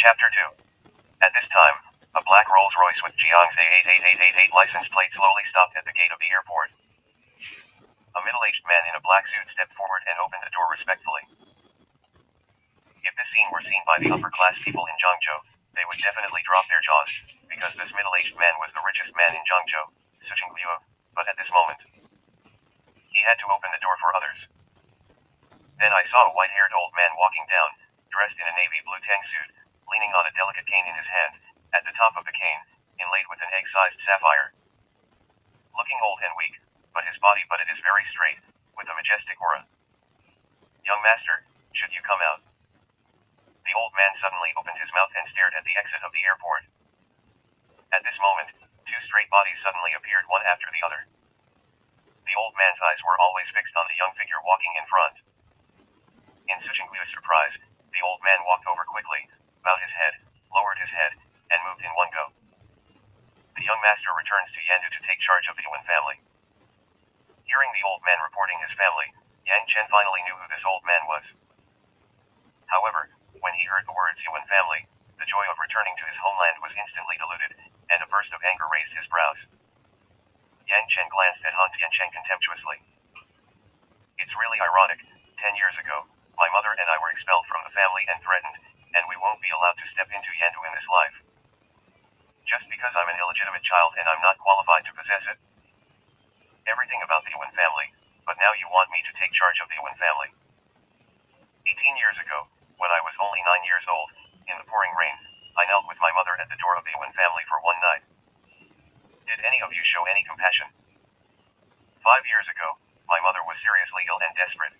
Chapter 2. At this time, a black Rolls-Royce with Jiang's A88888 license plate slowly stopped at the gate of the airport. A middle-aged man in a black suit stepped forward and opened the door respectfully. If this scene were seen by the upper-class people in Zhangzhou, they would definitely drop their jaws, because this middle-aged man was the richest man in Zhangzhou, Liu. But at this moment, he had to open the door for others. Then I saw a white-haired old man walking down, dressed in a navy blue tang suit, leaning on a delicate cane in his hand. At the top of the cane, inlaid with an egg-sized sapphire. Looking old and weak, but it is very straight, with a majestic aura. "Young master, should you come out?" The old man suddenly opened his mouth and stared at the exit of the airport. At this moment, two straight bodies suddenly appeared one after the other. The old man's eyes were always fixed on the young figure walking in front. In Liu's surprise, the old man walked over quickly, bowed his head, lowered his head, and moved in one go. The young master returns to Yandu to take charge of the Yuan family. Hearing the old man reporting his family, Chen finally knew who this old man was. However, when he heard the words Yuan family, the joy of returning to his homeland was instantly diluted, and a burst of anger raised his brows. Chen glanced at Han Tiancheng contemptuously. "It's really ironic, 10 years ago, my mother and I were expelled from the family and threatened, and we won't be allowed to step into Yandu in this life. Just because I'm an illegitimate child and I'm not qualified to possess it. Everything about the Yuan family, but now you want me to take charge of the Yuan family." 18 years ago, when I was only 9 years old, in the pouring rain, I knelt with my mother at the door of the Yuan family for one night. Did any of you show any compassion? 5 years ago, my mother was seriously ill and desperate.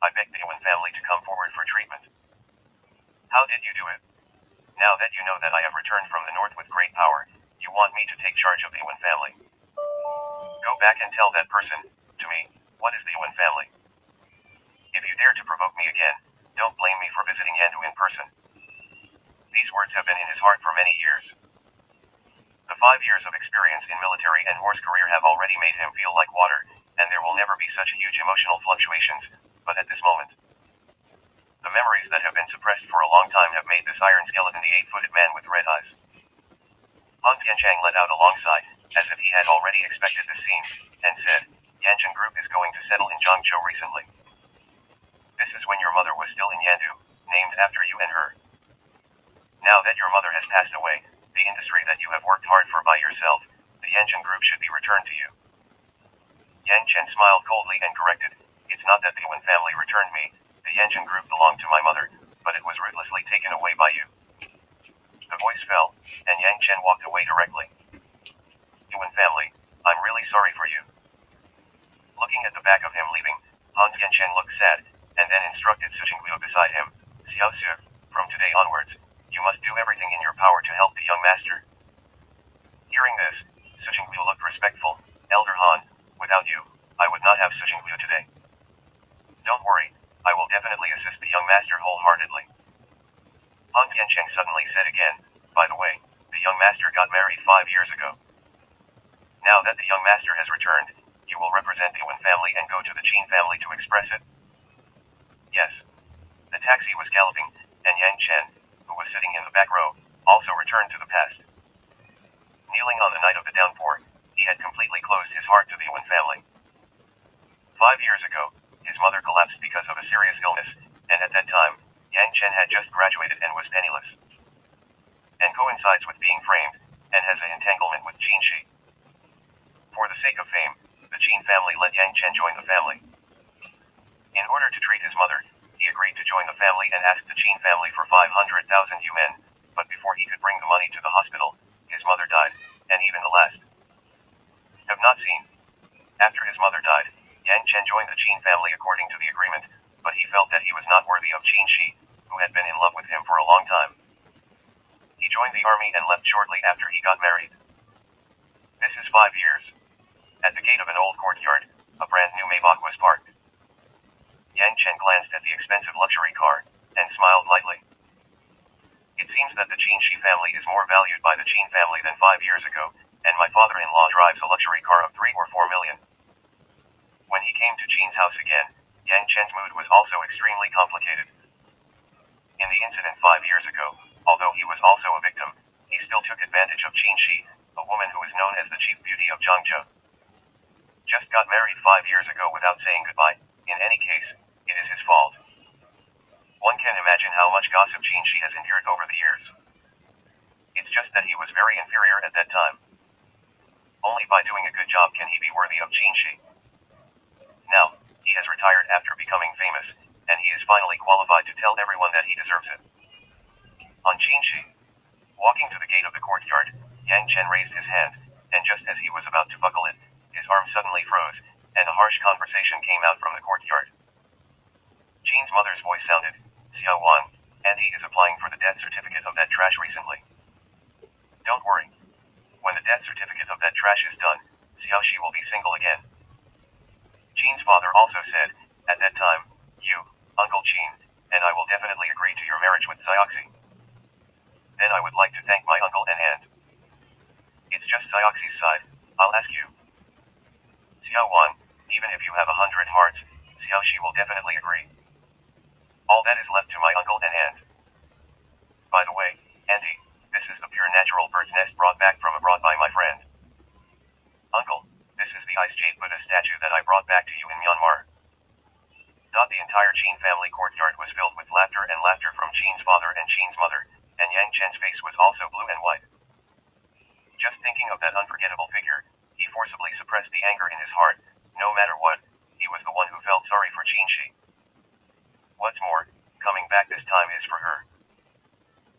I begged the Yuan family to come forward for treatment. How did you do it? Now that you know that I have returned from the north with great power, you want me to take charge of the Yuan family. Go back and tell that person, to me, what is the Yuan family? If you dare to provoke me again, don't blame me for visiting Yandu in person. These words have been in his heart for many years. The 5 years of experience in military and horse career have already made him feel like water, and there will never be such huge emotional fluctuations, but at this moment, the memories that have been suppressed for a long time have made this iron skeleton the 8-footed man with red eyes. Han Tiancheng let out a long sigh, as if he had already expected this scene, and said, "Yanchen Group is going to settle in Zhangzhou recently. This is when your mother was still in Yandu, named after you and her. Now that your mother has passed away, the industry that you have worked hard for by yourself, the Yanchen Group should be returned to you." Yang Chen smiled coldly and corrected, "It's not that the Yuan family returned me, the Yanchen Group belonged to my mother, but it was ruthlessly taken away by you." The voice fell, and Yang Chen walked away directly. "Yuan family, I'm really sorry for you." Looking at the back of him leaving, Han Tiancheng looked sad, and then instructed Liu beside him, "Xiao Su, from today onwards, you must do everything in your power to help the young master." Hearing this, Liu looked respectful. "Elder Han, without you, I would not have Liu today. Don't worry, I will definitely assist the young master wholeheartedly." Han Tiancheng suddenly said again, "By the way, the young master got married 5 years ago. Now that the young master has returned, you will represent the Yuan family and go to the Qin family to express it." "Yes." The taxi was galloping, and Yang Chen, who was sitting in the back row, also returned to the past. Kneeling on the night of the downpour, he had completely closed his heart to the Yuan family. 5 years ago, his mother collapsed because of a serious illness, and at that time, Yang Chen had just graduated and was penniless. And coincides with being framed, and has an entanglement with Qin Shi. For the sake of fame, the Qin family let Yang Chen join the family. In order to treat his mother, he agreed to join the family and asked the Qin family for 500,000 yuan, but before he could bring the money to the hospital, his mother died, and even the last have not seen. After his mother died, Yang Chen joined the Qin family according to the agreement, but he felt that he was not worthy of Qin Shi, who had been in love with him for a long time. He joined the army and left shortly after he got married. This is 5 years. At the gate of an old courtyard, a brand new Maybach was parked. Yang Chen glanced at the expensive luxury car, and smiled lightly. It seems that the Qin Shi family is more valued by the Qin family than 5 years ago, and my father-in-law drives a luxury car of 3 or 4 million. When he came to Qin's house again, Yang Chen's mood was also extremely complicated. In the incident 5 years ago, although he was also a victim, he still took advantage of Qin Shi, a woman who is known as the chief beauty of Zhangzhou. Just got married 5 years ago without saying goodbye. In any case, it is his fault. One can imagine how much gossip Qin Shi has endured over the years. It's just that he was very inferior at that time. Only by doing a good job can he be worthy of Qin Shi. Now, he has retired after becoming famous, and he is finally qualified to tell everyone that he deserves it. On Qin Shi, walking to the gate of the courtyard, Yang Chen raised his hand, and just as he was about to buckle it, his arm suddenly froze, and a harsh conversation came out from the courtyard. Qin's mother's voice sounded, "Xiao Wang, Auntie is applying for the death certificate of that trash recently. Don't worry. When the death certificate of that trash is done, Xiao Shi will be single again." Qin's father also said, at that time, "You, Uncle Qin, and I will definitely agree to your marriage with Xiaoxi. Then I would like to thank my uncle and aunt. It's just Xiaoxi's side, I'll ask you. Xiao Wan, even if you have 100 hearts, Xiao Shi will definitely agree. All that is left to my uncle and aunt. By the way, Auntie, this is the pure natural bird's nest brought back from abroad by my friend. Uncle, this is the ice jade Buddha statue that I brought back to you in Myanmar." The entire Qin family courtyard was filled with laughter from Qin's father and Qin's mother, and Yang Chen's face was also blue and white. Just thinking of that unforgettable figure, he forcibly suppressed the anger in his heart. No matter what, he was the one who felt sorry for Qin Shi. What's more, coming back this time is for her.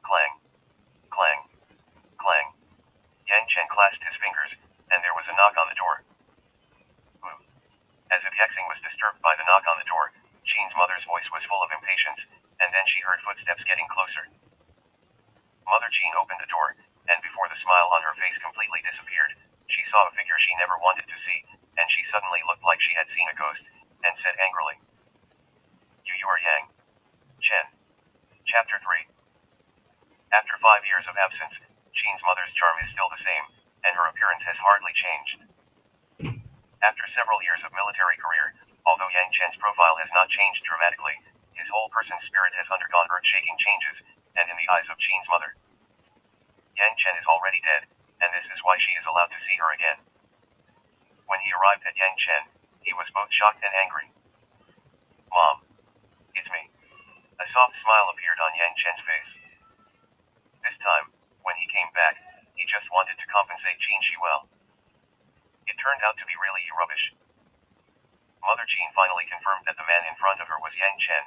Clang. Clang. Clang. Yang Chen clasped his fingers, and there was a knock on the door. Ooh. As if Yaxing was disturbed by the knock on the door, Qin's mother's voice was full of impatience, and then she heard footsteps getting closer. Mother Qin opened the door, and before the smile on her face completely disappeared, she saw a figure she never wanted to see, and she suddenly looked like she had seen a ghost, and said angrily, You are Yang Chen. Chapter 3. After 5 years of absence, Qin's mother's charm is still the same, and her appearance has hardly changed. After several years of military career, although Yang Chen's profile has not changed dramatically, his whole person's spirit has undergone earth-shaking changes, and in the eyes of Qin's mother, Yang Chen is already dead, and this is why she is allowed to see her again. When he arrived at Yang Chen, he was both shocked and angry. "Mom. It's me." A soft smile appeared on Yang Chen's face. This time, when he came back, he just wanted to compensate Qin Shi well. It turned out to be really rubbish. Mother Qin finally confirmed that the man in front of her was Yang Chen,